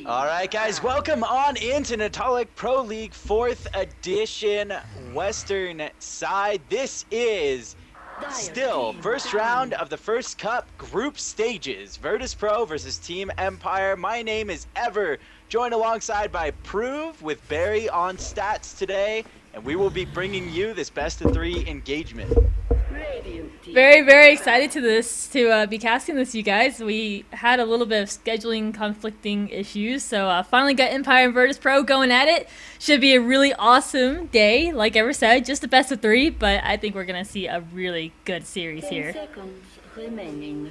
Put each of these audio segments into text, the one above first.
All right, guys, welcome on into Natalic Pro League 4th edition Western side. This is still first round of the first cup group stages. Virtus Pro versus Team Empire. My name is Ever, joined alongside by Prove with Barry on stats today, and we will be bringing you this best of 3 engagement. Very, very excited to be casting this, you guys. We had a little bit of scheduling conflicting issues, so finally got Empire and Virtus Pro going at it. Should be a really awesome day, like Ever said, just a best of 3, but I think we're gonna see a really good series here.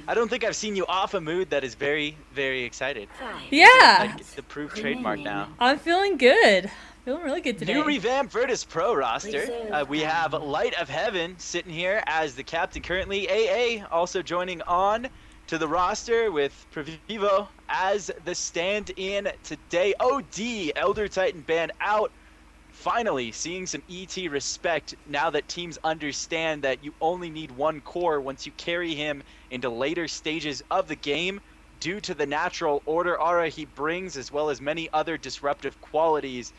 I don't think I've seen you off a mood that is very, very excited. Yeah, Like the Prove trademark now. I'm feeling good. Feeling really good today. New revamped Virtus Pro roster. We have Light of Heaven sitting here as the captain currently. AA also joining on to the roster with Previvo as the stand-in today. OD, Elder Titan banned out. Finally, seeing some ET respect now that teams understand that you only need one core once you carry him into later stages of the game due to the natural order aura he brings, as well as many other disruptive qualities.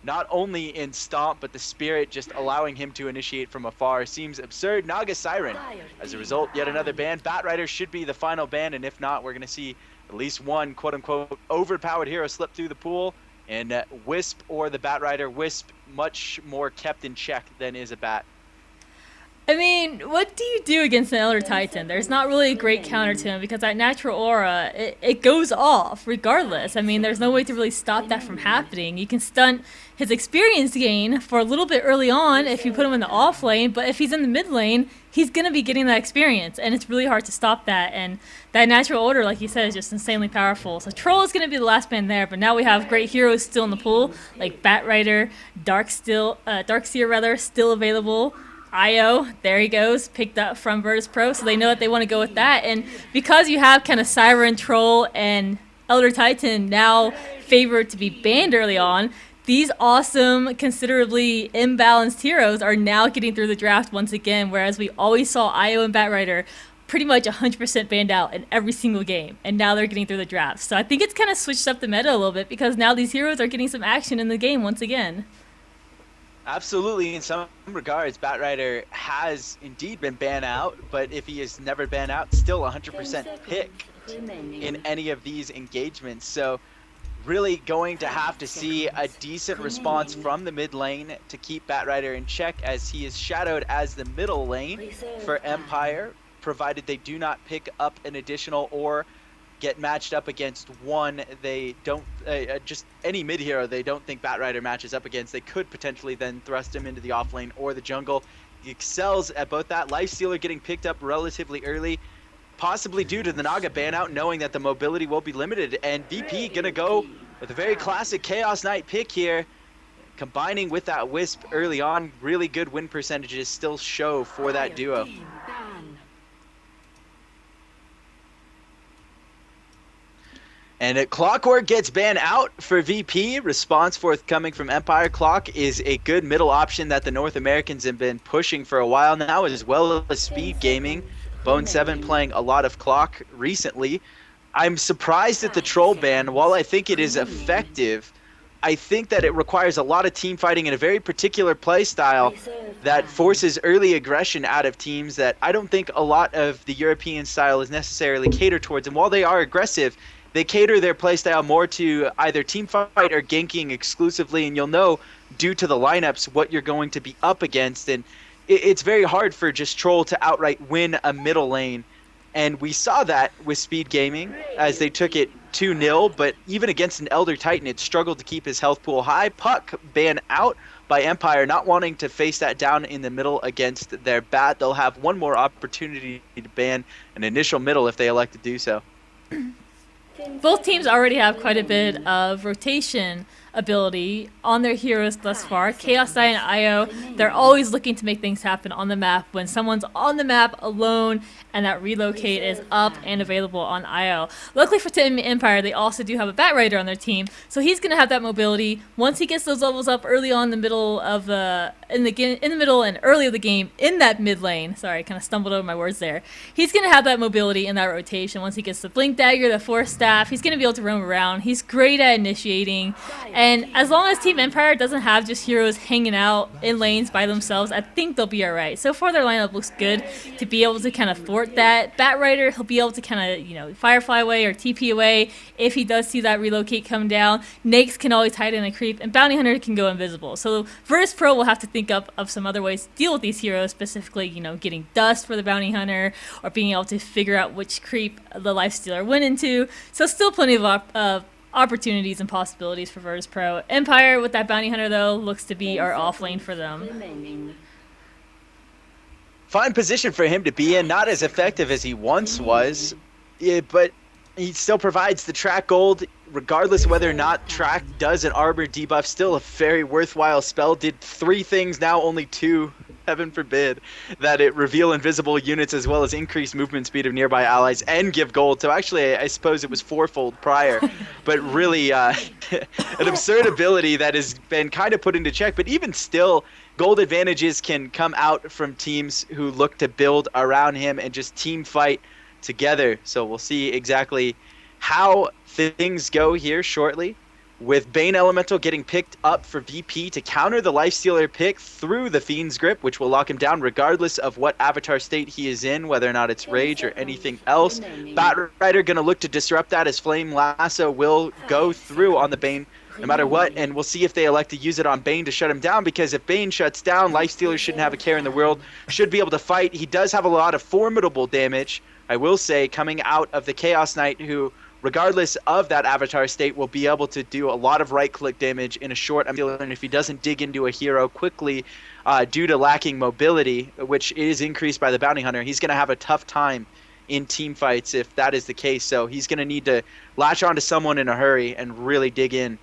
Not only in Stomp, but the Spirit just allowing him to initiate from afar seems absurd. Naga Siren, as a result, yet another ban. Batrider should be the final ban, and if not, we're going to see at least one quote-unquote overpowered hero slip through the pool. And Wisp or the Batrider, Wisp much more kept in check than is a Bat. I mean, what do you do against an Elder Titan? There's not really a great counter to him because that natural aura, it goes off regardless. I mean, there's no way to really stop that from happening. You can stunt his experience gain for a little bit early on if you put him in the off lane, but if he's in the mid lane, he's going to be getting that experience, and it's really hard to stop that. And that natural order, like you said, is just insanely powerful. So Troll is going to be the last man there, but now we have great heroes still in the pool, like Batrider, Darkseer still available. Io, there he goes, picked up from Virtus Pro, so they know that they want to go with that. And because you have kind of Siren, Troll, and Elder Titan now favored to be banned early on, these awesome, considerably imbalanced heroes are now getting through the draft once again, whereas we always saw Io and Batrider pretty much 100% banned out in every single game, and now they're getting through the draft. So I think it's kind of switched up the meta a little bit because now these heroes are getting some action in the game once again. Absolutely, in some regards, Batrider has indeed been banned out, but if he is never banned out, still 100% pick in any of these engagements. So really going to have to see a decent response from the mid lane to keep Batrider in check, as he is shadowed as the middle lane for Empire, provided they do not pick up an additional or get matched up against one they don't just any mid hero they don't think Batrider matches up against. They could potentially then thrust him into the off lane or the jungle. He excels at both that. Lifestealer getting picked up relatively early, possibly due to the Naga ban out, knowing that the mobility will be limited, and VP gonna go with a very classic Chaos Knight pick here, combining with that Wisp early on. Really good win percentages still show for that duo. And Clockwork gets banned out for VP. Response forthcoming from Empire. Clock is a good middle option that the North Americans have been pushing for a while now, as well as Speed Gaming. Bone7 playing a lot of Clock recently. I'm surprised at the Troll ban. While I think it is effective, I think that it requires a lot of team fighting in a very particular play style that forces early aggression out of teams that I don't think a lot of the European style is necessarily catered towards. And while they are aggressive, they cater their playstyle more to either team fight or ganking exclusively, and you'll know due to the lineups what you're going to be up against. And it's very hard for just Troll to outright win a middle lane. And we saw that with Speed Gaming as they took it 2-0, but even against an Elder Titan, it struggled to keep his health pool high. Puck banned out by Empire, not wanting to face that down in the middle against their Bat. They'll have one more opportunity to ban an initial middle if they elect to do so. Both teams already have quite a bit of rotation ability on their heroes thus far. Chaos Knight and Io, they're always looking to make things happen on the map when someone's on the map alone and that relocate is up and available on Io. Luckily for Team Empire, they also do have a Batrider on their team, so he's going to have that mobility. Once he gets those levels up early on in the middle of the middle and early of the game in that mid lane, sorry, I kind of stumbled over my words there. He's going to have that mobility in that rotation once he gets the Blink Dagger, the Force Staff, staff. He's going to be able to roam around. He's great at initiating. And as long as Team Empire doesn't have just heroes hanging out in lanes by themselves, I think they'll be all right. So far, their lineup looks good to be able to kind of thwart that. Bat Rider, he'll be able to kind of, Firefly away or TP away if he does see that relocate come down. Nakes can always hide in a creep, and Bounty Hunter can go invisible. So Virtus Pro will have to think up of some other ways to deal with these heroes, specifically, getting dust for the Bounty Hunter or being able to figure out which creep the Lifestealer went into. So still plenty of opportunities and possibilities for Virtus Pro. Empire with that Bounty Hunter, though, looks to be our off lane for them. Fine position for him to be in. Not as effective as he once was, but he still provides the track gold, regardless of whether or not track does an armor debuff. Still a very worthwhile spell. Did 3 things, now only 2. Heaven forbid that it reveal invisible units as well as increase movement speed of nearby allies and give gold. So actually, I suppose it was 4-fold prior, but really an absurd ability that has been kind of put into check. But even still, gold advantages can come out from teams who look to build around him and just team fight together. So we'll see exactly how things go here shortly, with Bane Elemental getting picked up for VP to counter the Lifestealer pick through the Fiend's Grip, which will lock him down regardless of what avatar state he is in, whether or not it's Rage or anything else. Bat Rider going to look to disrupt that, as Flame Lasso will go through on the Bane no matter what, and we'll see if they elect to use it on Bane to shut him down, because if Bane shuts down, Lifestealer shouldn't have a care in the world, should be able to fight. He does have a lot of formidable damage, I will say, coming out of the Chaos Knight, who, regardless of that avatar state, will be able to do a lot of right-click damage in a short amount. And if he doesn't dig into a hero quickly due to lacking mobility, which is increased by the Bounty Hunter, he's going to have a tough time in team fights if that is the case. So he's going to need to latch onto someone in a hurry and really dig in.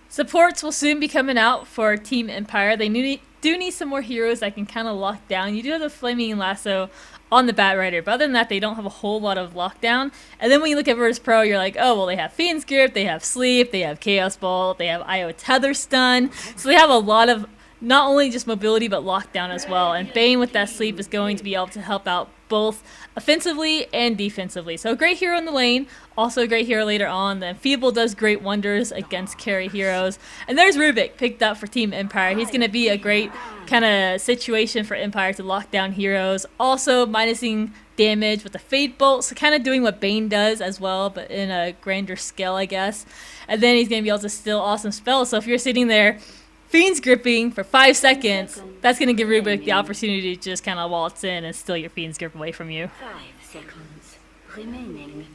Supports will soon be coming out for Team Empire. They do need some more heroes that can kind of lock down. You do have the Flaming Lasso on the Bat Rider, but other than that, they don't have a whole lot of lockdown. And then when you look at Virtus Pro, you're like, oh, well, they have Fiend's Grip, they have Sleep, they have Chaos Bolt, they have IO Tether Stun. So they have a lot of not only just mobility, but lockdown as well. And Bane with that Sleep is going to be able to help out both offensively and defensively. So a great hero in the lane, also a great hero later on. The Enfeeble does great wonders against carry heroes. And there's Rubik picked up for Team Empire. He's going to be a great kind of situation for Empire to lock down heroes. Also minusing damage with the Fade Bolt, so kind of doing what Bane does as well, but in a grander scale, I guess. And then he's going to be able to steal awesome spells. So if you're sitting there Fiend's gripping for 5 seconds, that's going to give Rubik the opportunity to just kind of waltz in and steal your Fiend's grip away from you. 5 seconds remaining.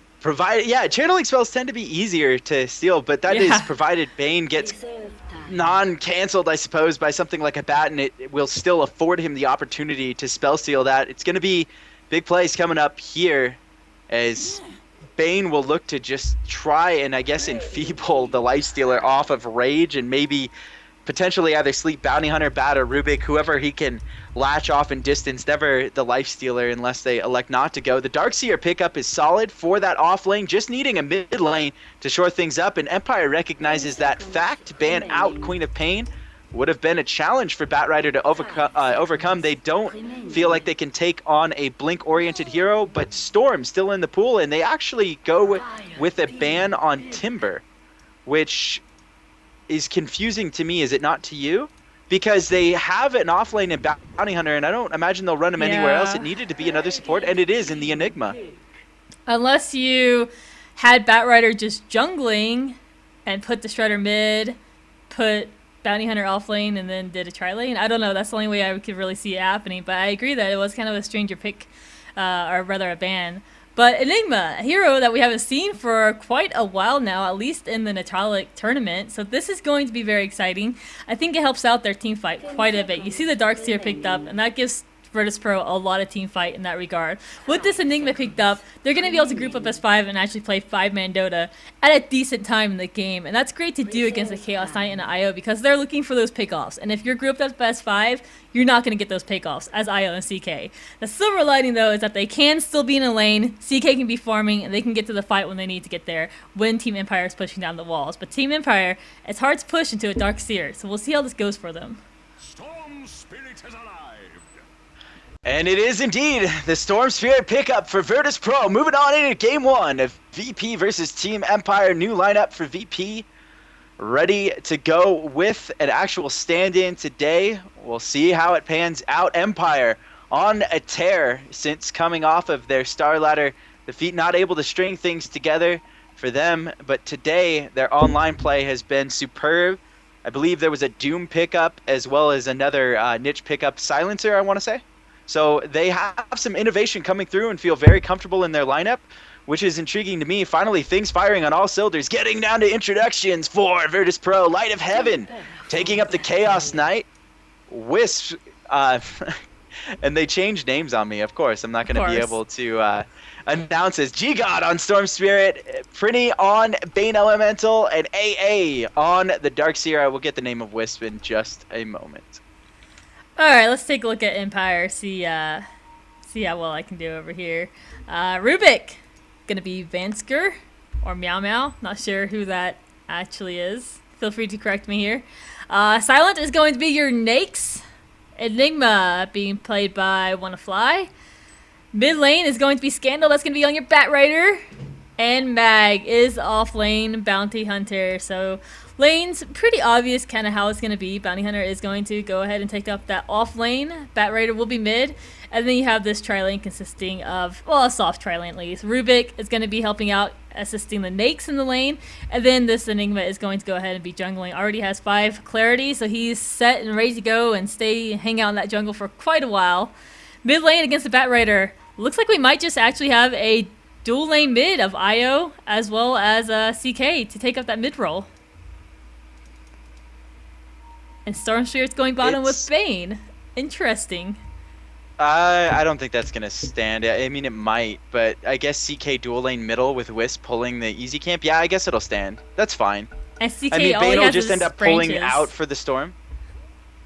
Channeling spells tend to be easier to steal, but that is provided Bane gets Reserve time. non-canceled, I suppose, by something like a bat, and it will still afford him the opportunity to spell steal that. It's going to be big plays coming up here, as Bane will look to just try and, I guess, enfeeble the Lifestealer off of Rage, and maybe potentially either Sleep, Bounty Hunter, Bat, or Rubik, whoever he can latch off in distance, never the Lifestealer unless they elect not to go. The Darkseer pickup is solid for that off lane, just needing a mid lane to shore things up, and Empire recognizes that fact. Ban out Queen of Pain would have been a challenge for Bat Rider to overcome. They don't feel like they can take on a Blink-oriented hero, but Storm still in the pool, and they actually go with a ban on Timber, which is confusing to me, is it not to you? Because they have an offlane in Bounty Hunter, and I don't imagine they'll run him anywhere else. It needed to be another support, and it is in the Enigma. Unless you had Bat Rider just jungling and put the Shredder mid, put Bounty Hunter offlane, and then did a tri-lane. I don't know. That's the only way I could really see it happening. But I agree that it was kind of a stranger pick, or rather a ban. But Enigma, a hero that we haven't seen for quite a while now, at least in the Natalic tournament. So this is going to be very exciting. I think it helps out their team fight quite a bit. You see the Darkseer picked up, and that gives Virtus Pro a lot of team fight in that regard. With this Enigma picked up, they're going to be able to group up as 5 and actually play 5-man Dota at a decent time in the game. And that's great to do against the Chaos Knight and the IO, because they're looking for those pickoffs. And if you're grouped up as 5, you're not going to get those pickoffs as IO and CK. The silver lining, though, is that they can still be in a lane, CK can be farming, and they can get to the fight when they need to get there when Team Empire is pushing down the walls. But Team Empire, it's hard to push into a Darkseer, so we'll see how this goes for them. Storm Spirit is alive. And it is indeed the Storm Spirit pickup for Virtus Pro. Moving on into Game 1 of VP versus Team Empire. New lineup for VP. Ready to go with an actual stand-in today. We'll see how it pans out. Empire on a tear since coming off of their Star Ladder defeat. Not able to string things together for them. But today, their online play has been superb. I believe there was a Doom pickup as well as another niche pickup. Silencer, I want to say. So they have some innovation coming through and feel very comfortable in their lineup, which is intriguing to me. Finally, things firing on all cylinders. Getting down to introductions for Virtus Pro. Light of Heaven taking up the Chaos Knight. Wisp. And they changed names on me, of course. I'm not going to be able to announce as G-God on Storm Spirit, Prinny on Bane Elemental, and AA on the Darkseer. I will get the name of Wisp in just a moment. All right, let's take a look at Empire. See how well I can do over here. Rubik, gonna be Vansker or Meow Meow. Not sure who that actually is. Feel free to correct me here. Silent is going to be your Nakes. Enigma being played by Wanna Fly. Mid lane is going to be Scandal. That's gonna be on your Bat Rider. And Mag is off lane Bounty Hunter. So lane's pretty obvious kind of how it's going to be. Bounty Hunter is going to go ahead and take up that off lane. Bat Rider will be mid. And then you have this tri-lane consisting of, well, a soft tri-lane at least. Rubik is going to be helping out, assisting the Nakes in the lane. And then this Enigma is going to go ahead and be jungling. Already has 5 clarity, so he's set and ready to go and hang out in that jungle for quite a while. Mid lane against the Bat Rider. Looks like we might just actually have a dual lane mid of IO as well as CK to take up that mid role. And Storm Spirit's going bottom with Bane. Interesting. I don't think that's going to stand. I mean, it might, but I guess CK dual lane middle with Wisp pulling the easy camp. Yeah, I guess it'll stand. That's fine. And CK, I mean, all Bane he will has just is end up branches. pulling out for the Storm.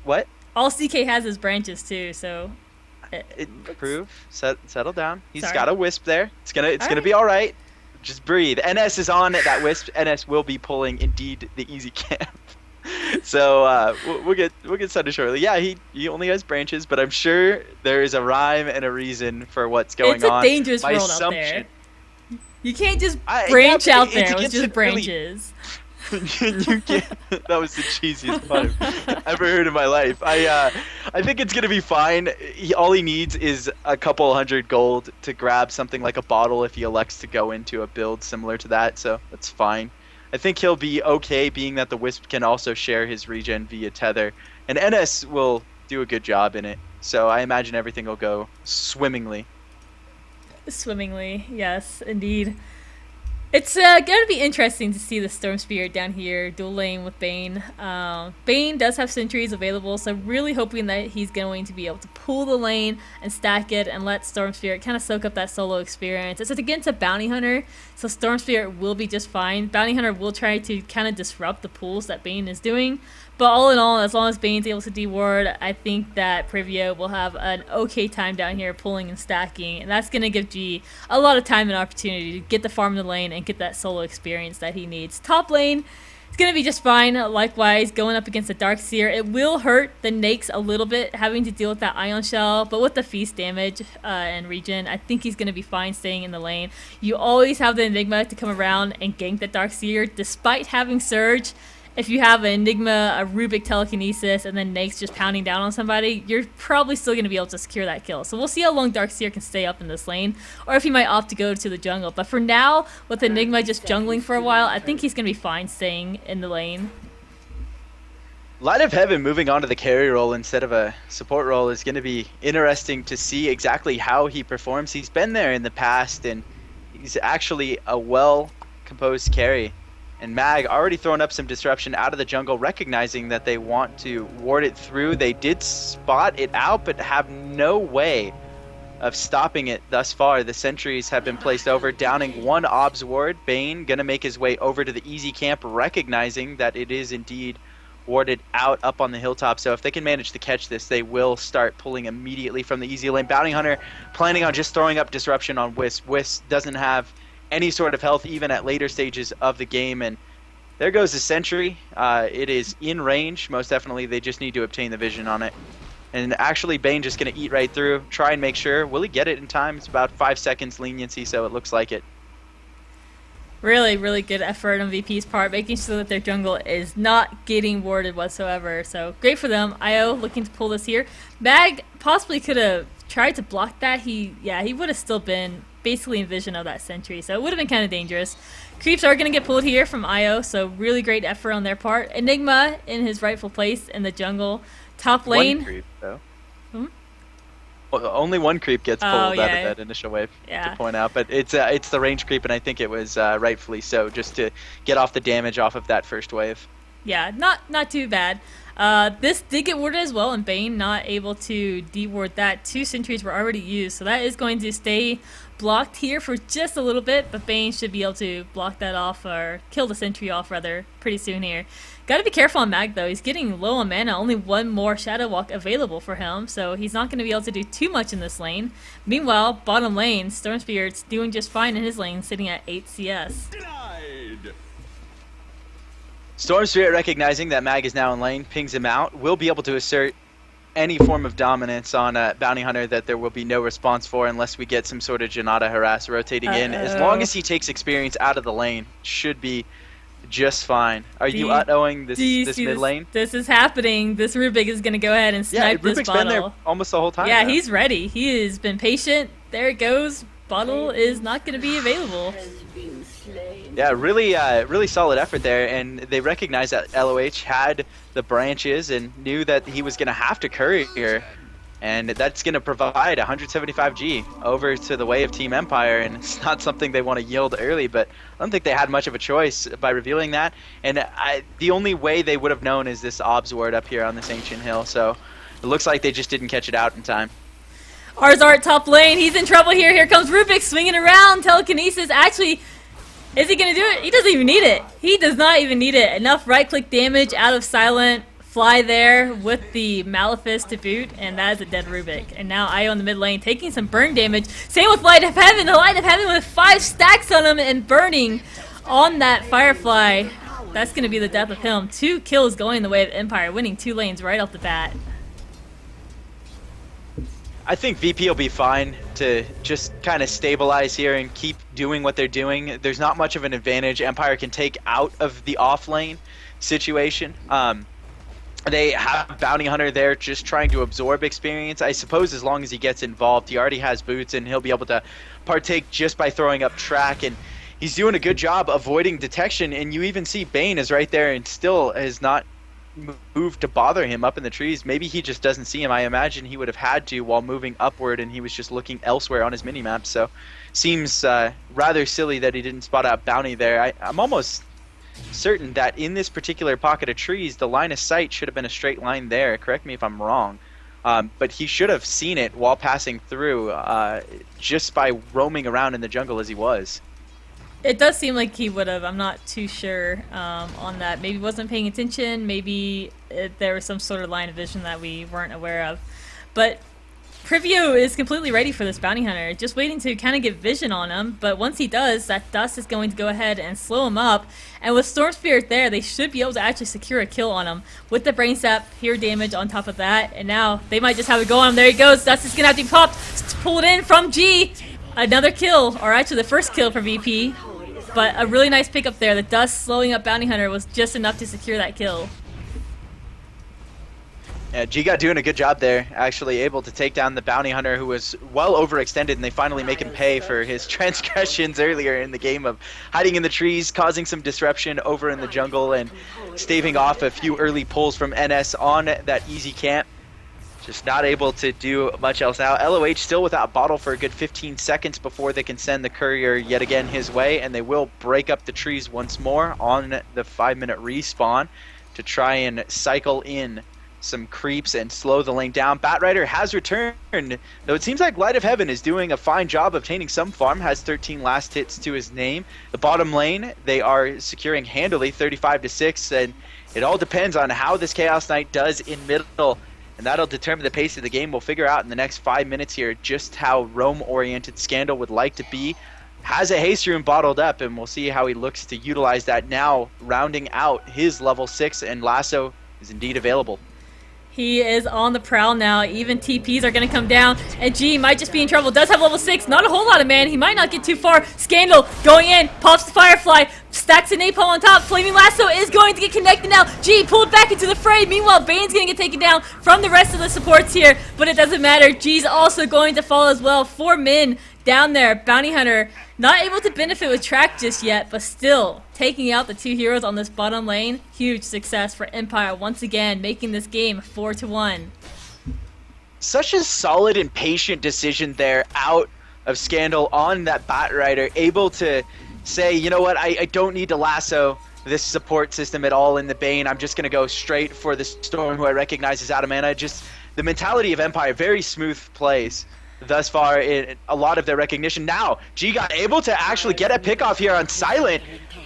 What? All CK has is branches too, so... Improve. Settle down. He's Sorry. got a Wisp there. It's gonna be all right. Just breathe. NS is on that Wisp. NS will be pulling indeed the easy camp. So we'll get started shortly. Yeah, he only has branches, but I'm sure there is a rhyme and a reason for what's going on. It's a dangerous My world out there. You can't just branch out there with just really, branches. you can't. That was the cheesiest pun I've ever heard in my life. I think it's gonna be fine. All he needs is a couple 100 gold to grab something like a bottle if he elects to go into a build similar to that. So that's fine. I think he'll be okay, being that the Wisp can also share his regen via tether, and NS will do a good job in it. So I imagine everything will go swimmingly. Swimmingly, yes, indeed. It's going to be interesting to see the Storm Spirit down here, dual lane with Bane. Bane does have sentries available, so really hoping that he's going to be able to pull the lane and stack it and let Storm Spirit kind of soak up that solo experience. It's against a Bounty Hunter, so Storm Spirit will be just fine. Bounty Hunter will try to kind of disrupt the pulls that Bane is doing, but all in all, as long as Bane's able to deward, I think that Privia will have an okay time down here pulling and stacking, and that's going to give G a lot of time and opportunity to get the farm in the lane and get that solo experience that he needs. Top lane, it's going to be just fine. Likewise, going up against the Darkseer, it will hurt the Nakes a little bit, having to deal with that Ion Shell, but with the Feast damage and regen, I think he's going to be fine staying in the lane. You always have the Enigma to come around and gank the Darkseer, despite having Surge. If you have an Enigma, a Rubik Telekinesis, and then Nakes just pounding down on somebody, you're probably still going to be able to secure that kill. So we'll see how long Darkseer can stay up in this lane, or if he might opt to go to the jungle. But for now, with Enigma just jungling for a while, I think he's going to be fine staying in the lane. Light of Heaven moving on to the carry role instead of a support role is going to be interesting to see exactly how he performs. He's been there in the past, and he's actually a well-composed carry. And Mag already throwing up some disruption out of the jungle, recognizing that they want to ward it through. They did spot it out, but have no way of stopping it thus far. The sentries have been placed over, downing one Obs ward. Bane gonna make his way over to the easy camp, recognizing that it is indeed warded out up on the hilltop. So if they can manage to catch this, they will start pulling immediately from the easy lane. Bounty Hunter planning on just throwing up disruption on Wisp. Wisp doesn't have any sort of health even at later stages of the game, and there goes the sentry. It is in range, most definitely. They just need to obtain the vision on it. And actually, Bane just going to eat right through, try and make sure. Will he get it in time? It's about 5 seconds leniency, so it looks like it. Really, really good effort on VP's part, making sure that their jungle is not getting warded whatsoever. So great for them. IO looking to pull this here. Mag possibly could have tried to block that. He would have still been basically in vision of that sentry, so it would have been kind of dangerous. Creeps are going to get pulled here from IO, so really great effort on their part. Enigma in his rightful place in the jungle. Top lane. One creep, though. Well, only one creep gets pulled out of that initial wave, to point out. But it's the range creep, and I think it was rightfully so, just to get off the damage off of that first wave. Yeah, not too bad. This did get warded as well, and Bane not able to deward that. 2 sentries were already used, so that is going to stay blocked here for just a little bit, but Bane should be able to block that off, or kill the sentry off rather, pretty soon here. Gotta be careful on Mag though, he's getting low on mana, only 1 more Shadow Walk available for him, so he's not going to be able to do too much in this lane. Meanwhile, bottom lane, Storm Spirit's doing just fine in his lane, sitting at 8 CS. Denied. Storm Spirit, recognizing that Mag is now in lane, pings him out, will be able to assert any form of dominance on Bounty Hunter that there will be no response for unless we get some sort of Janata harass rotating in. As long as he takes experience out of the lane, should be just fine. Are you owing this mid lane? This is happening. This Rubik is going to go ahead and snipe this Rubik's bottle. Been there almost the whole time. Yeah, now. He's ready. He has been patient. There it goes. Bottle is not going to be available. Yeah, really solid effort there, and they recognized that LOH had the branches and knew that he was going to have to courier, and that's going to provide 175G over to the way of Team Empire, and it's not something they want to yield early, but I don't think they had much of a choice by revealing that, and the only way they would have known is this obs ward up here on this Ancient Hill, so it looks like they just didn't catch it out in time. Arzart top lane, he's in trouble here. Here comes Rubik swinging around. Telekinesis, actually, is he going to do it? He doesn't even need it. He does not even need it. Enough right-click damage out of Silent. Fly there with the Malefice to boot, and that is a dead Rubik. And now Io in the mid lane taking some burn damage. Same with Light of Heaven. The Light of Heaven with 5 stacks on him and burning on that Firefly. That's going to be the death of him. 2 kills going the way of Empire, winning 2 lanes right off the bat. I think VP will be fine to just kind of stabilize here and keep doing what they're doing. There's not much of an advantage Empire can take out of the off lane situation. They have Bounty Hunter there just trying to absorb experience. I suppose as long as he gets involved, he already has boots and he'll be able to partake just by throwing up track. And he's doing a good job avoiding detection. And you even see Bane is right there and still has not moved to bother him up in the trees. Maybe he just doesn't see him. I imagine he would have had to while moving upward, and he was just looking elsewhere on his minimap. So seems rather silly that he didn't spot out Bounty there. I'm almost certain that in this particular pocket of trees, the line of sight should have been a straight line there. Correct me if I'm wrong. But he should have seen it while passing through just by roaming around in the jungle as he was. It does seem like he would have. I'm not too sure on that. Maybe wasn't paying attention. Maybe there was some sort of line of vision that we weren't aware of. But Preview is completely ready for this Bounty Hunter. Just waiting to kind of get vision on him. But once he does, that dust is going to go ahead and slow him up. And with Storm Spirit there, they should be able to actually secure a kill on him. With the Brain Sap, pure damage on top of that. And now they might just have it go on him. There he goes. Dust is going to have to be popped. Pull it in from G. Another kill, or actually the first kill for VP. But a really nice pickup there. The dust slowing up Bounty Hunter was just enough to secure that kill. Yeah, Giga doing a good job there, actually able to take down the Bounty Hunter who was well overextended, and they finally make him pay for his transgressions earlier in the game of hiding in the trees, causing some disruption over in the jungle, and staving off a few early pulls from NS on that easy camp. Just not able to do much else now. LOH still without bottle for a good 15 seconds before they can send the courier yet again his way, and they will break up the trees once more on the 5-minute respawn to try and cycle in some creeps and slow the lane down. Batrider has returned, though it seems like Light of Heaven is doing a fine job obtaining some farm, has 13 last hits to his name. The bottom lane, they are securing handily 35-6, and it all depends on how this Chaos Knight does in middle. And that'll determine the pace of the game. We'll figure out in the next 5 minutes here just how roam-oriented Scandal would like to be. Has a haste room bottled up, and we'll see how he looks to utilize that now, rounding out his level 6, and Lasso is indeed available. He is on the prowl now. Even TPs are going to come down. And G might just be in trouble. Does have level 6. Not a whole lot of man. He might not get too far. Scandal going in. Pops the Firefly. Stacks a napalm on top. Flaming Lasso is going to get connected now. G pulled back into the fray. Meanwhile, Bane's going to get taken down from the rest of the supports here. But it doesn't matter. G's also going to fall as well. 4 min down there. Bounty Hunter not able to benefit with track just yet, but still taking out the 2 heroes on this bottom lane. Huge success for Empire once again, making this game 4-1. Such a solid and patient decision there out of Scandal on that Bat Rider, able to say, you know what, I don't need to lasso this support system at all in the Bane. I'm just going to go straight for the Storm, who I recognize is out of mana. Just the mentality of Empire, very smooth plays thus far in a lot of their recognition. Now, G got able to actually get a pick off here on Silent,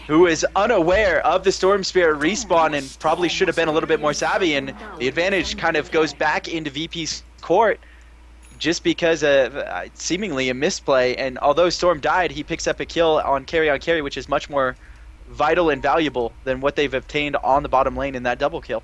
who is unaware of the Storm Spirit respawn and probably should have been a little bit more savvy, and the advantage kind of goes back into VP's court just because of seemingly a misplay. And although Storm died, he picks up a kill on carry, which is much more vital and valuable than what they've obtained on the bottom lane in that double kill.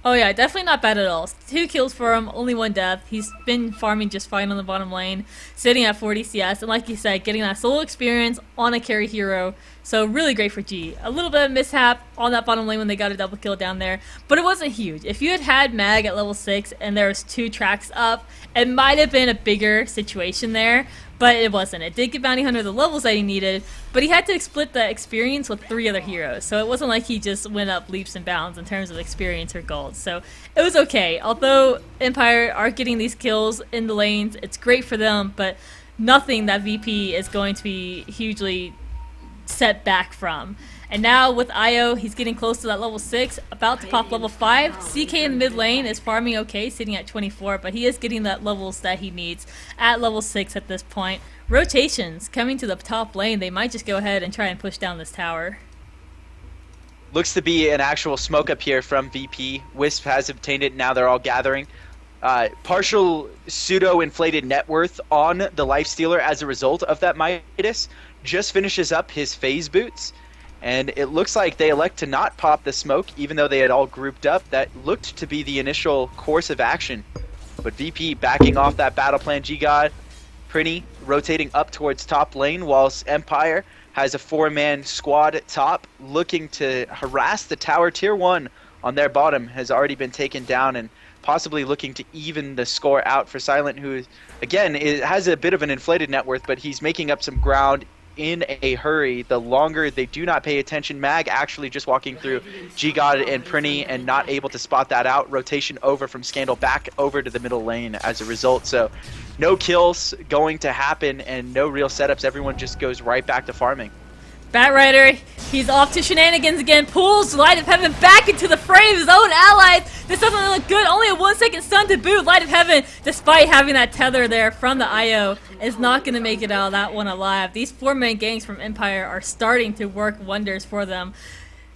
Oh yeah, definitely not bad at all. 2 kills for him, only 1 death. He's been farming just fine on the bottom lane, sitting at 40 CS, and like you said, getting that solo experience on a carry hero. So really great for G. A little bit of mishap on that bottom lane when they got a double kill down there, but it wasn't huge. If you had had Mag at level 6 and there was 2 tracks up, it might have been a bigger situation there, but it wasn't. It did give Bounty Hunter the levels that he needed, but he had to split the experience with 3 other heroes, so it wasn't like he just went up leaps and bounds in terms of experience or gold. So it was okay. Although Empire are getting these kills in the lanes, it's great for them, but nothing that VP is going to be hugely set back from. And now with Io, he's getting close to that level 6, about to pop level 5. CK in the mid lane is farming okay, sitting at 24, but he is getting that levels that he needs at level 6 at this point. Rotations coming to the top lane. They might just go ahead and try and push down this tower. Looks to be an actual smoke up here from VP. Wisp has obtained it, now they're all gathering. Partial pseudo-inflated net worth on the Lifestealer as a result of that Midas. Just finishes up his phase boots, and it looks like they elect to not pop the smoke, even though they had all grouped up. That looked to be the initial course of action, but VP backing off that battle plan. G-God, Prinny rotating up towards top lane, whilst Empire has a 4-man squad at top, looking to harass the tower. Tier 1 on their bottom has already been taken down, and possibly looking to even the score out for Silent, who, again, has a bit of an inflated net worth, but he's making up some ground in a hurry. The longer they do not pay attention, Mag actually just walking through G-God and Prinny and not able to spot that out. Rotation over from Scandal back over to the middle lane as a result. So no kills going to happen and no real setups. Everyone just goes right back to farming. Bat Rider, he's off to shenanigans again, pulls Light of Heaven back into the fray of his own allies. This doesn't look good, only a 1-second stun to boot. Light of Heaven, despite having that tether there from the IO, is not going to make it out of that one alive. These 4-man gangs from Empire are starting to work wonders for them.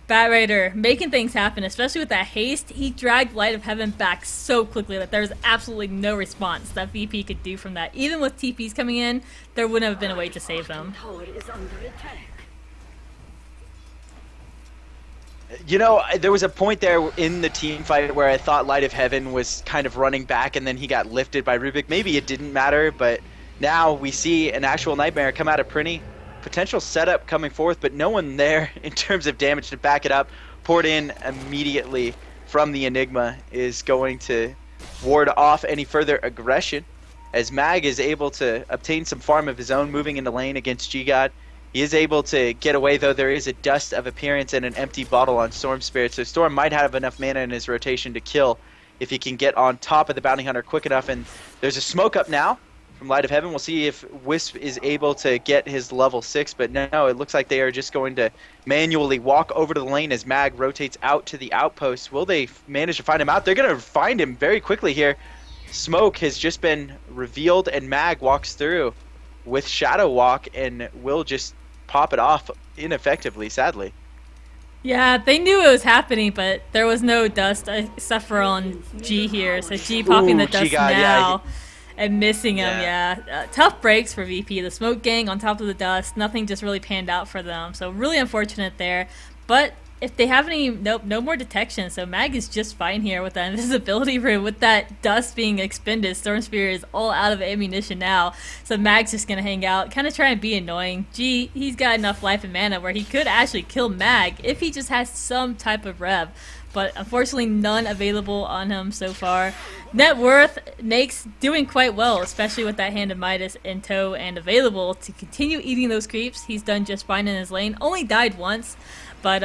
Bat Rider making things happen, especially with that haste. He dragged Light of Heaven back so quickly that there's absolutely no response that VP could do from that. Even with TPs coming in, there wouldn't have been a way to save them. Tower is under attack. You know, there was a point there in the team fight where I thought Light of Heaven was kind of running back and then he got lifted by Rubik. Maybe it didn't matter, but now we see an actual Nightmare come out of Prinny. Potential setup coming forth, but no one there in terms of damage to back it up. Poured in immediately from the Enigma is going to ward off any further aggression, as Mag is able to obtain some farm of his own, moving into lane against G-God. He is able to get away, though there is a Dust of Appearance and an empty bottle on Storm Spirit, so Storm might have enough mana in his rotation to kill if he can get on top of the Bounty Hunter quick enough. And there's a smoke up now from Light of Heaven. We'll see if Wisp is able to get his level 6, but no, it looks like they are just going to manually walk over to the lane as Mag rotates out to the outpost. Will they manage to find him out? They're going to find him very quickly here. Smoke has just been revealed, and Mag walks through with Shadow Walk and will just pop it off ineffectively, sadly. Yeah, they knew it was happening, but there was no dust except for on G here. So G popping the dust G-God, now yeah, and missing him, yeah. Tough breaks for VP. The smoke gang on top of the dust. Nothing just really panned out for them. So really unfortunate there. But if they have any, nope, no more detection. So Mag is just fine here with that invisibility room. With that dust being expended, Storm Spirit is all out of ammunition now. So Mag's just gonna hang out, kind of try and be annoying. G, he's got enough life and mana where he could actually kill Mag if he just has some type of rev. But unfortunately, none available on him so far. Net worth, Nake's doing quite well, especially with that Hand of Midas in tow and available to continue eating those creeps. He's done just fine in his lane. Only died once, but,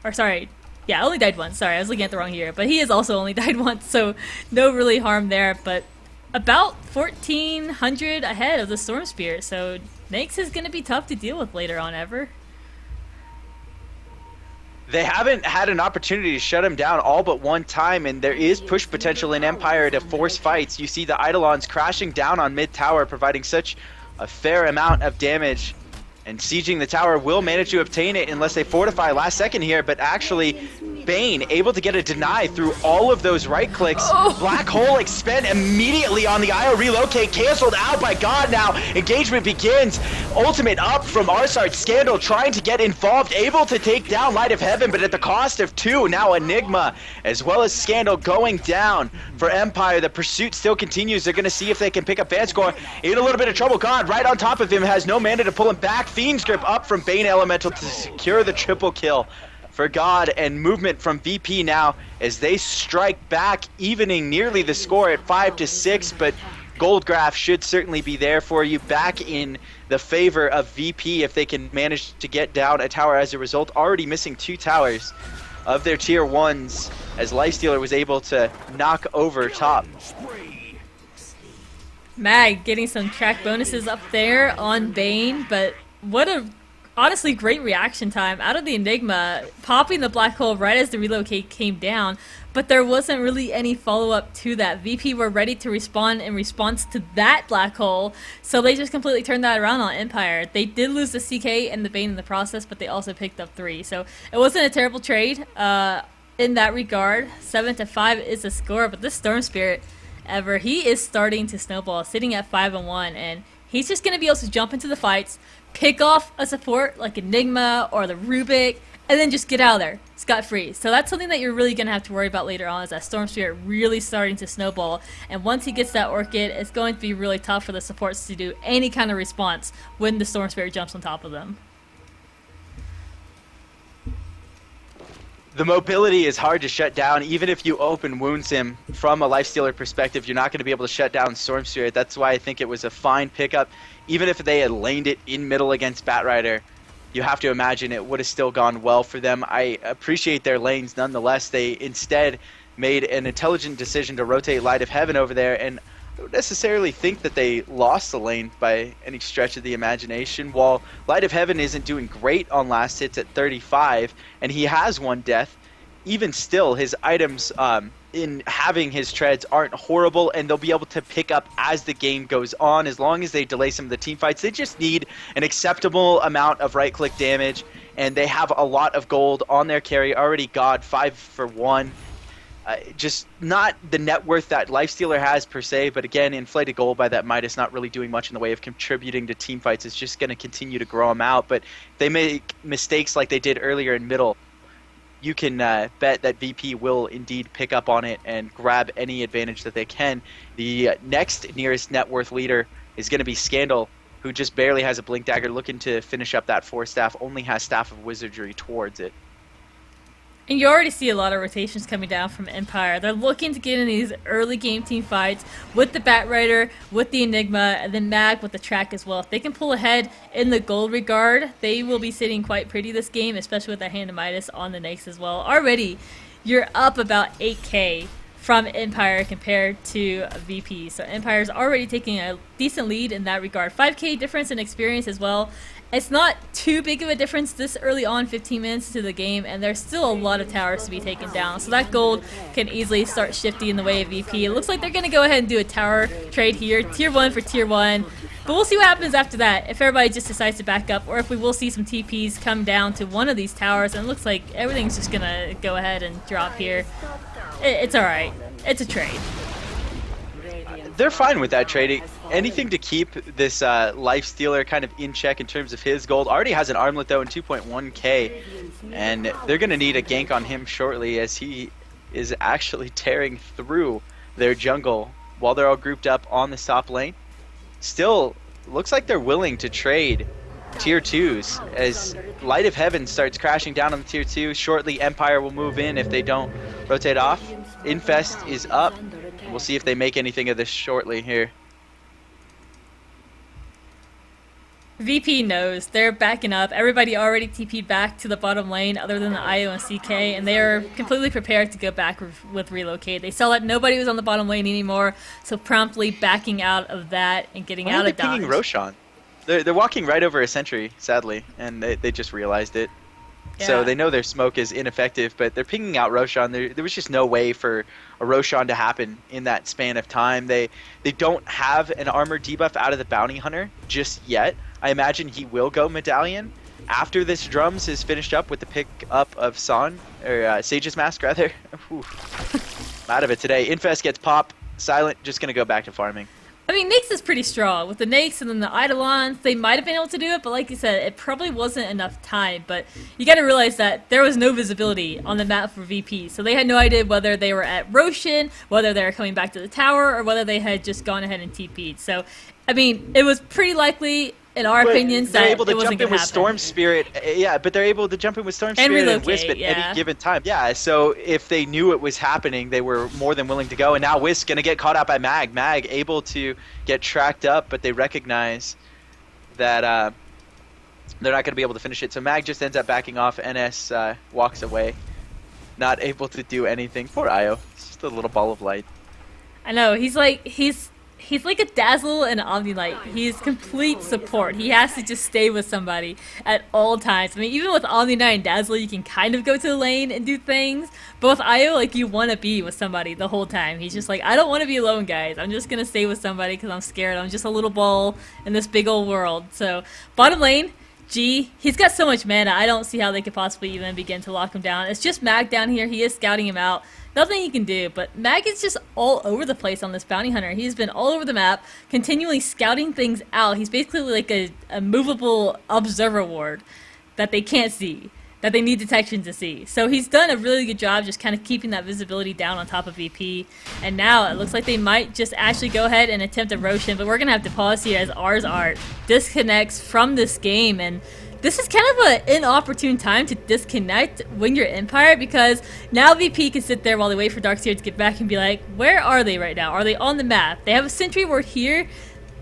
or sorry, yeah, only died once. Sorry, I was looking at the wrong year. But he has also only died once, so no really harm there. But about 1,400 ahead of the Storm Spirit, so Nake's is going to be tough to deal with later on ever. They haven't had an opportunity to shut him down all but one time, and there is push potential in Empire to force fights. You see the Eidolons crashing down on mid tower, providing such a fair amount of damage. And sieging the tower will manage to obtain it unless they fortify last second here, but actually Bane able to get a deny through all of those right clicks. Oh. Black hole expend immediately on the IO relocate, canceled out by God now. Engagement begins. Ultimate up from Arsart. Scandal trying to get involved, able to take down Light of Heaven, but at the cost of two. Now Enigma as well as Scandal going down for Empire. The pursuit still continues. They're gonna see if they can pick up Vanscore. In a little bit of trouble. God right on top of him, has no mana to pull him back. Fiend's Grip up from Bane Elemental to secure the triple kill for God, and movement from VP now as they strike back, evening nearly the score at 5-6, but Goldgraph should certainly be there for you, back in the favor of VP if they can manage to get down a tower as a result. Already missing 2 towers of their tier 1s as Lifestealer was able to knock over top. Mag getting some track bonuses up there on Bane, but what a honestly great reaction time out of the Enigma, popping the black hole right as the relocate came down, but there wasn't really any follow-up to that. VP were ready to respond in response to that black hole, so they just completely turned that around on Empire. They did lose the CK and the Bane in the process, but they also picked up 3, so it wasn't a terrible trade in that regard. 7-5 is the score, but this Storm Spirit, he is starting to snowball, sitting at 5-1, and he's just going to be able to jump into the fights, pick off a support like Enigma or the Rubik, and then just get out of there scot-free. So that's something that you're really going to have to worry about later on, is that Storm Spirit really starting to snowball. And once he gets that Orchid, it's going to be really tough for the supports to do any kind of response when the Storm Spirit jumps on top of them. The mobility is hard to shut down. Even if you open wounds him from a Lifestealer perspective, you're not going to be able to shut down Storm Spirit. That's why I think it was a fine pickup. Even if they had laned it in middle against Batrider, you have to imagine it would have still gone well for them. I appreciate their lanes nonetheless. They instead made an intelligent decision to rotate Light of Heaven over there, and I don't necessarily think that they lost the lane by any stretch of the imagination. While Light of Heaven isn't doing great on last hits at 35, and he has 1 death, even still, his items in having his treads aren't horrible, and they'll be able to pick up as the game goes on as long as they delay some of the team fights. They just need an acceptable amount of right-click damage, and they have a lot of gold on their carry. Already God 5 for 1. Just not the net worth that Lifestealer has per se, but again, inflated gold by that Midas not really doing much in the way of contributing to team fights. It's just going to continue to grow them out. But if they make mistakes like they did earlier in middle, you can bet that VP will indeed pick up on it and grab any advantage that they can. The next nearest net worth leader is going to be Scandal, who just barely has a Blink Dagger, looking to finish up that 4 staff, only has Staff of Wizardry towards it. And you already see a lot of rotations coming down from Empire. They're looking to get in these early game team fights with the Batrider, with the Enigma, and then Mag with the track as well. If they can pull ahead in the gold regard, they will be sitting quite pretty this game, especially with that Hand of Midas on the Nakes as well. Already, you're up about 8k from Empire compared to VP. So Empire's already taking a decent lead in that regard. 5k difference in experience as well. It's not too big of a difference this early on, 15 minutes into the game, and there's still a lot of towers to be taken down. So that gold can easily start shifting in the way of VP. It looks like they're going to go ahead and do a tower trade here. Tier 1 for Tier 1. But we'll see what happens after that, if everybody just decides to back up, or if we will see some TPs come down to one of these towers, and it looks like everything's just going to go ahead and drop here. It's alright. It's a trade. they're fine with that trading. Anything to keep this life stealer kind of in check in terms of his gold. Already has an armlet though in 2.1k, and they're gonna need a gank on him shortly as he is actually tearing through their jungle while they're all grouped up on the top lane. Still looks like they're willing to trade tier 2s as Light of Heaven starts crashing down on the tier 2. Shortly Empire will move in if they don't rotate off. Infest is up. We'll see if they make anything of this shortly here. VP knows. They're backing up. Everybody already TP'd back to the bottom lane other than the IO and CK, and they are completely prepared to go back with relocate. They saw that nobody was on the bottom lane anymore, so promptly backing out of that and getting out of dodge. Why are they pinging Roshan? They're walking right over a sentry, sadly, and they just realized it. Yeah. So they know their smoke is ineffective, but they're pinging out Roshan. There was just no way for a Roshan to happen in that span of time. They don't have an armor debuff out of the Bounty Hunter just yet. I imagine he will go Medallion after this Drums is finished up with the pick up of Sage's Mask, rather. I'm out of it today. Infest gets pop. Silent just going to go back to farming. I mean, Nyx is pretty strong. With the Nyx and then the Eidolons, they might have been able to do it, but like you said, it probably wasn't enough time. But you gotta realize that there was no visibility on the map for VP, so they had no idea whether they were at Roshan, whether they were coming back to the tower, or whether they had just gone ahead and TP'd. So, I mean, it was pretty likely, in our opinions, that it wasn't going to happen. They're able to jump in with Storm Spirit, yeah, but they're able to jump in with Storm Spirit and Wisp at any given time. Yeah, so if they knew it was happening, they were more than willing to go. And now Wisp going to get caught out by Mag. Mag able to get tracked up, but they recognize that they're not going to be able to finish it. So Mag just ends up backing off. NS walks away, not able to do anything. Poor Io. It's just a little ball of light. I know, he's like a Dazzle and Omnilight. He's complete support. He has to just stay with somebody at all times. I mean, even with Omnilight and Dazzle, you can kind of go to the lane and do things. But with Io, like, you want to be with somebody the whole time. He's just like, I don't want to be alone, guys. I'm just going to stay with somebody because I'm scared. I'm just a little ball in this big old world. So, bottom lane, G, he's got so much mana. I don't see how they could possibly even begin to lock him down. It's just Mag down here. He is scouting him out. Nothing he can do, but Mag is just all over the place on this Bounty Hunter. He's been all over the map, continually scouting things out. He's basically like a movable observer ward that they can't see, that they need detection to see. So he's done a really good job just kind of keeping that visibility down on top of VP. And now it looks like they might just actually go ahead and attempt a Roshan, but we're going to have to pause here as ours art disconnects from this game. And this is kind of an inopportune time to disconnect when you're Empire, because now VP can sit there while they wait for Darkseer to get back and be like, where are they right now? Are they on the map? They have a sentry ward here.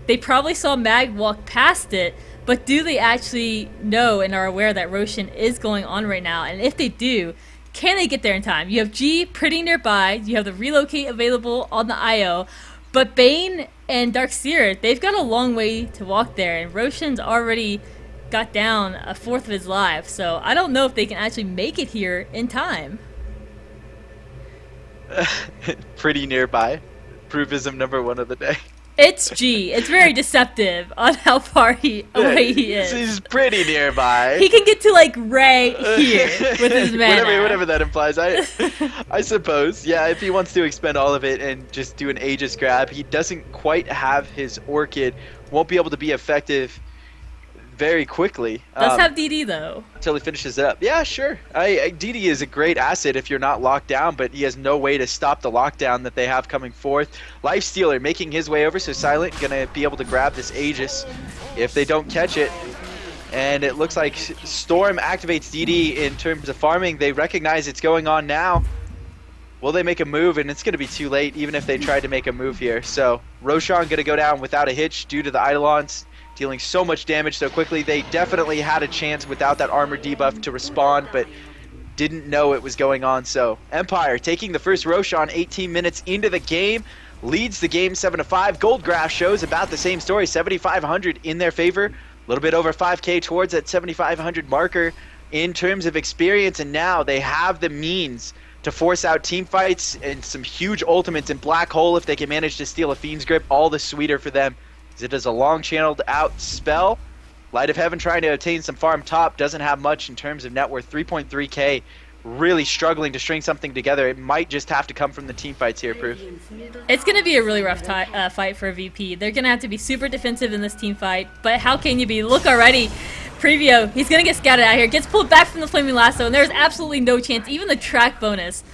They probably saw Mag walk past it, but do they actually know and are aware that Roshan is going on right now? And if they do, can they get there in time? You have G pretty nearby. You have the relocate available on the IO. But Bane and Darkseer, they've got a long way to walk there, and Roshan's already got down a fourth of his life, so I don't know if they can actually make it here in time. Pretty nearby. Proovism number 1 of the day. It's G. It's very deceptive on how far away he is. He's pretty nearby. He can get to like right here with his mana. Whatever that implies. I suppose. Yeah, if he wants to expend all of it and just do an Aegis grab, he doesn't quite have his Orchid. Won't be able to be effective very quickly. Does have DD though. Until he finishes it up. Yeah, sure. DD is a great asset if you're not locked down, but he has no way to stop the lockdown that they have coming forth. Lifestealer making his way over, so Silent gonna be able to grab this Aegis if they don't catch it. And it looks like Storm activates DD in terms of farming. They recognize it's going on now. Will they make a move? And it's going to be too late even if they tried to make a move here. So Roshan going to go down without a hitch due to the Eidolons dealing so much damage so quickly. They definitely had a chance without that armor debuff to respond, but didn't know it was going on. So Empire taking the first Roshan 18 minutes into the game, leads the game 7-5. Gold graph shows about the same story, 7,500 in their favor, a little bit over 5k towards that 7,500 marker in terms of experience, and now they have the means to force out team fights and some huge ultimates in Black Hole. If they can manage to steal a Fiend's Grip, all the sweeter for them. It is a long channeled out spell. Light of Heaven trying to obtain some farm top, doesn't have much in terms of net worth, 3.3k really struggling to string something together. It might just have to come from the team fights here, Proof. It's going to be a really rough fight for VP. They're going to have to be super defensive in this team fight, but how can you be? Look already. Previo, he's going to get scouted out here, gets pulled back from the Flaming Lasso, and there's absolutely no chance. Even the track bonus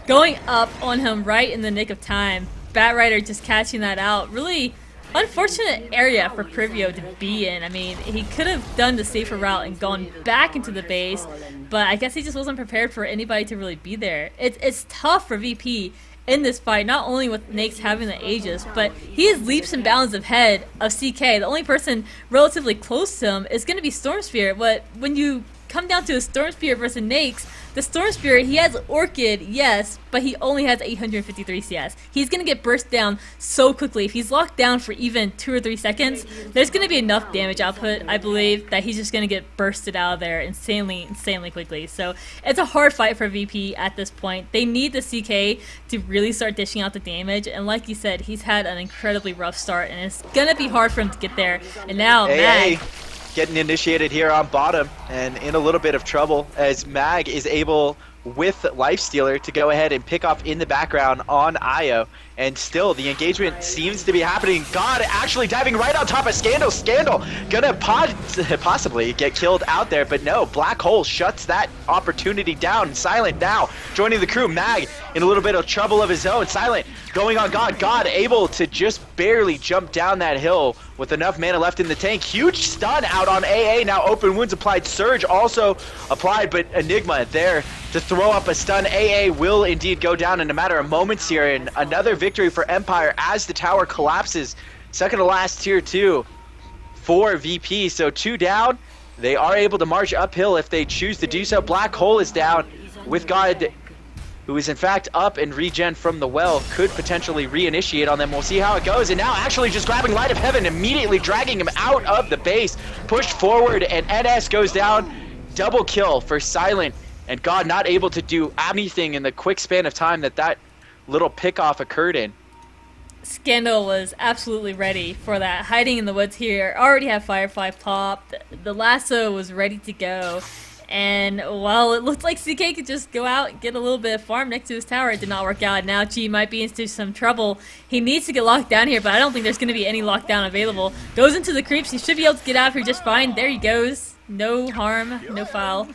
going up on him right in the nick of time. Batrider just catching that out. Really unfortunate area for Privio to be in. I mean, he could have done the safer route and gone back into the base, but I guess he just wasn't prepared for anybody to really be there. It's tough for VP in this fight, not only with Nake's having the Aegis, but he is leaps and bounds ahead of CK. The only person relatively close to him is going to be Storm Spirit, but when you come down to a Storm Spirit versus Nake's, the Storm Spirit, he has Orchid, yes, but he only has 853 CS. He's going to get burst down so quickly. If he's locked down for even 2 or 3 seconds, there's going to be enough damage output, I believe, that he's just going to get bursted out of there insanely quickly. So it's a hard fight for VP at this point. They need the CK to really start dishing out the damage, and like you said, he's had an incredibly rough start, and it's going to be hard for him to get there. And now, Mag getting initiated here on bottom and in a little bit of trouble as Mag is able with Lifestealer to go ahead and pick off in the background on Io, and still the engagement seems to be happening. God actually diving right on top of Scandal. Scandal gonna possibly get killed out there, but no, Black Hole shuts that opportunity down. Silent now joining the crew. Mag in a little bit of trouble of his own. Silent going on God. God able to just barely jump down that hill with enough mana left in the tank. Huge stun out on AA. Now open wounds applied. Surge also applied, but Enigma there to throw up a stun. AA will indeed go down in a matter of moments here, and another victory for Empire as the tower collapses. Second to last tier 2 for VP. So 2 down. They are able to march uphill if they choose to do so. Black Hole is down with God, who is in fact up and regen from the well, could potentially reinitiate on them. We'll see how it goes. And now actually just grabbing Light of Heaven, immediately dragging him out of the base. Pushed forward, and NS goes down. Double kill for Silent, and God not able to do anything in the quick span of time that little pick-off occurred in. Scandal was absolutely ready for that. Hiding in the woods here. Already have Firefly popped. The lasso was ready to go. And while it looked like CK could just go out and get a little bit of farm next to his tower, it did not work out. Now G might be into some trouble. He needs to get locked down here, but I don't think there's going to be any lockdown available. Goes into the creeps. He should be able to get out of here just fine. There he goes. No harm, no foul.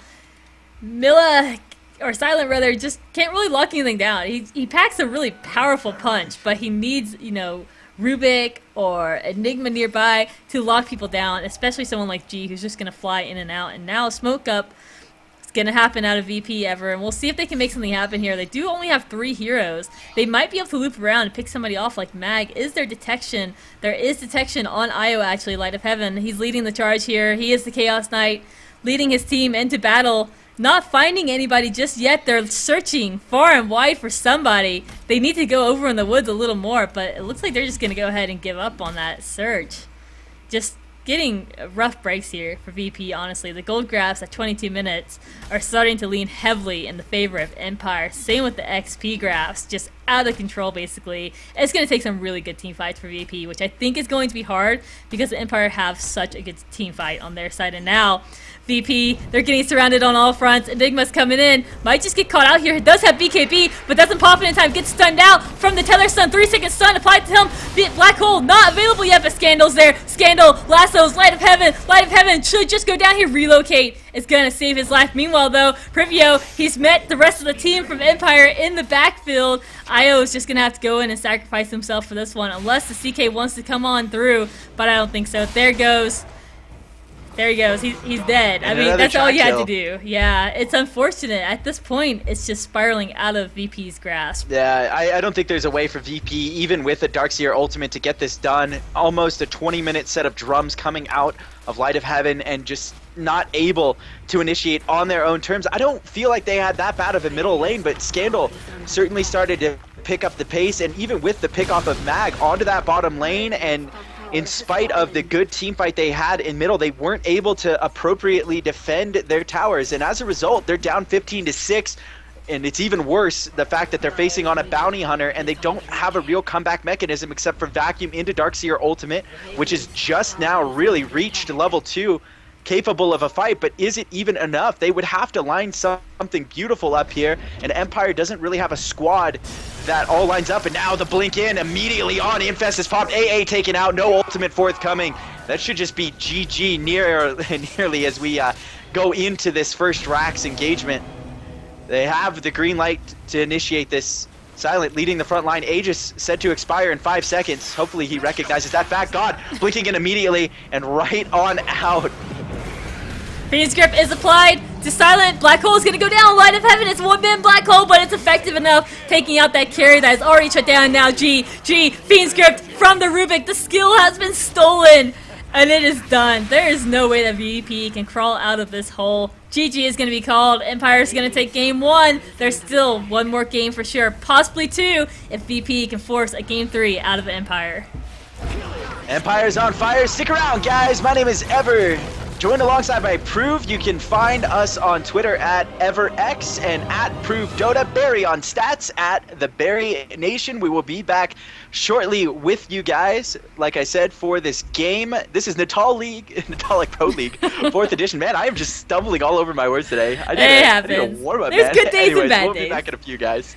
Milla, or Silent rather, just can't really lock anything down. He packs a really powerful punch, but he needs, you know, Rubik or Enigma nearby to lock people down, especially someone like G who's just going to fly in and out. And now Smoke Up is going to happen out of VP ever, and we'll see if they can make something happen here. They do only have 3 heroes. They might be able to loop around and pick somebody off like Mag. Is there detection? There is detection on Io actually, Light of Heaven. He's leading the charge here. He is the Chaos Knight, leading his team into battle. Not finding anybody just yet. They're searching far and wide for somebody. They need to go over in the woods a little more, but it looks like they're just going to go ahead and give up on that search. Just getting rough breaks here for VP, honestly. The gold graphs at 22 minutes are starting to lean heavily in the favor of Empire. Same with the XP graphs, just out of control basically. It's going to take some really good team fights for VP, which I think is going to be hard because the Empire have such a good team fight on their side. And now VP, they're getting surrounded on all fronts. Enigma's coming in. Might just get caught out here. It does have BKB, but doesn't pop it in time. Gets stunned out from the tether stun. 3-second stun applied to him. Black Hole not available yet, but Scandal's there. Scandal, lassos, Light of Heaven. Light of Heaven should just go down here. Relocate. It's going to save his life. Meanwhile, though, Privio, he's met the rest of the team from Empire in the backfield. Io is just going to have to go in and sacrifice himself for this one, unless the CK wants to come on through, but I don't think so. There goes. There he goes. He's dead. I mean, that's all you had to do. Yeah, it's unfortunate. At this point, it's just spiraling out of VP's grasp. Yeah, I don't think there's a way for VP, even with a Darkseer ultimate, to get this done. Almost a 20-minute set of drums coming out of Light of Heaven and just not able to initiate on their own terms. I don't feel like they had that bad of a middle lane, but Scandal certainly started to pick up the pace, and even with the pick off of Mag onto that bottom lane, and in spite of the good team fight they had in middle, they weren't able to appropriately defend their towers, and as a result, they're down 15-6. And it's even worse, the fact that they're facing on a bounty hunter and they don't have a real comeback mechanism except for vacuum into Darkseer ultimate, which is just now really reached level 2. capable of a fight, but is it even enough? They would have to line something beautiful up here, and Empire doesn't really have a squad that all lines up, and now the blink in immediately on. Infest is popped, AA taken out, no ultimate forthcoming. That should just be GG nearly as we go into this first Rax engagement. They have the green light to initiate this. Silent leading the front line. Aegis set to expire in 5 seconds. Hopefully he recognizes that fact. God, blinking in immediately and right on out. Phoenix Grip is applied to Silent. Black Hole is going to go down. Light of Heaven. It's one-man Black Hole, but it's effective enough, taking out that carry that is already shut down now. Phoenix Grip from the Rubik. The skill has been stolen, and it is done. There is no way that VP can crawl out of this hole. GG is going to be called. Empire is going to take game 1. There's still one more game for sure, possibly 2, if VP can force a game 3 out of Empire. Empire's on fire. Stick around, guys. My name is Ever. Joined alongside by Prove. You can find us on Twitter at EverX and at ProveDota. Barry on stats at the Barry Nation. We will be back shortly with you guys, like I said, for this game. This is Natal Pro League, 4th edition. Man, I am just stumbling all over my words today. I did a warm-up, There's man. good days Anyways, and bad we'll days. be back in a few, guys.